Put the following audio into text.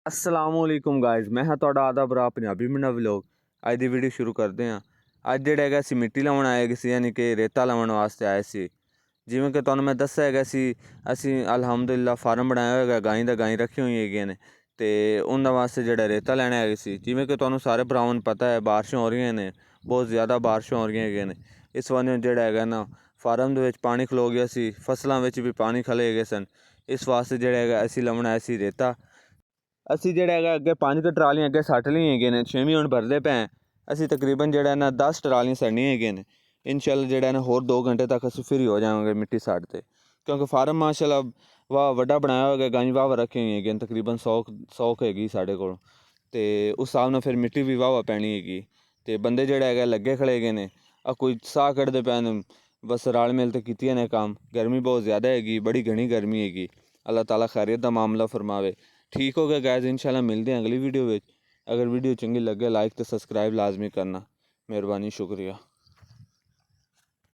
अस्सलामुअलैकुम गाइज़, मैं हाँ तुहाडा आदा भरा पंजाबी मुंडा व्लॉग। अज दी वीडियो शुरू करते हैं। अज जिहड़ा हैगा असीं मिट्टी लाउण आए सी, यानी कि रेता लाउण वास्ते आए सी। जिवें कि तुहानूं मैं दस्सिआ हैगा सी, असीं अलहमदुलिल्लाह फार्म बनाया होएगा गाईं दा, गाईं रखी होई हैगीआं ने ते उन्हां वास्ते जिहड़ा रेता लैण आए सी। जिवें कि तुहानूं सारे भरावां नूं पता है, बारिशां हो रहीआं ने, बहुत ज़्यादा बारिशां हो रहीआं हैगीआं ने। इस वजह जिहड़ा हैगा ना फार्म दे विच पानी खलो गया सी, फसलां विच भी पानी खले गए सन। इस वास्ते जिहड़ा हैगा असीं लाउण आए सी रेता। ਅਸੀਂ ਜਿਹੜਾ ਹੈਗਾ ਅੱਗੇ 5 ਟਰਾਲੀਆਂ ਅੱਗੇ ਸੱਟ ਲਈਆਂ ਹੈਗੀਆਂ ਨੇ, 6ਵੀਂ ਹੁਣ ਭਰਦੇ ਪਏ। ਅਸੀਂ ਤਕਰੀਬਨ ਜਿਹੜਾ ਨਾ 10 ਟਰਾਲੀਆਂ ਸੱਟਣੀਆਂ ਹੈਗੀਆਂ ਨੇ। ਇਨਸ਼ਾਅੱਲਾ ਜਿਹੜਾ ਨਾ ਹੋਰ 2 ਘੰਟੇ ਤੱਕ ਅਸੀਂ ਫ੍ਰੀ ਹੋ ਜਾਵਾਂਗੇ ਮਿੱਟੀ ਸੱਟ 'ਤੇ, ਕਿਉਂਕਿ ਫਾਰਮ ਮਾਸ਼ਾਅੱਲਾ ਵਾਹ ਵੱਡਾ ਬਣਾਇਆ ਹੋਇਆ, ਗਾਈਂ ਵਾਹ ਰੱਖੀਆਂ ਹੋਈਆਂ ਹੈਗੀਆਂ, ਤਕਰੀਬਨ 100 ਹੈਗੀ ਸਾਡੇ ਕੋਲ। ਅਤੇ ਉਸ ਹਿਸਾਬ ਨਾਲ ਫਿਰ ਮਿੱਟੀ ਵੀ ਵਾਹ ਪੈਣੀ ਹੈਗੀ। ਅਤੇ ਬੰਦੇ ਜਿਹੜਾ ਹੈਗਾ ਲੱਗੇ ਖੜੇ ਹੈਗੇ ਨੇ, ਆ ਕੋਈ ਸਾਹ ਕੱਢਦੇ ਪਏ ਨੇ, ਬਸ ਰਲ ਮਿਲ ਤੇ ਕੀਤੀਆਂ ਨੇ ਕੰਮ। ਗਰਮੀ ਬਹੁਤ ਜ਼ਿਆਦਾ ਹੈਗੀ, ਬੜੀ ਘਣੀ ਗਰਮੀ ਹੈਗੀ। ਅੱਲਾਹ ਤਾਲਾ ਖੈਰੀਅਤ ਦਾ ਮਾਮਲਾ ਫਰਮਾਵੇ। ठीक हो गया गाइस, इंशाल्लाह मिलते हैं अगली वीडियो में। अगर वीडियो चंगी लगे लाइक तो सब्सक्राइब लाजमी करना, मेहरबानी, शुक्रिया।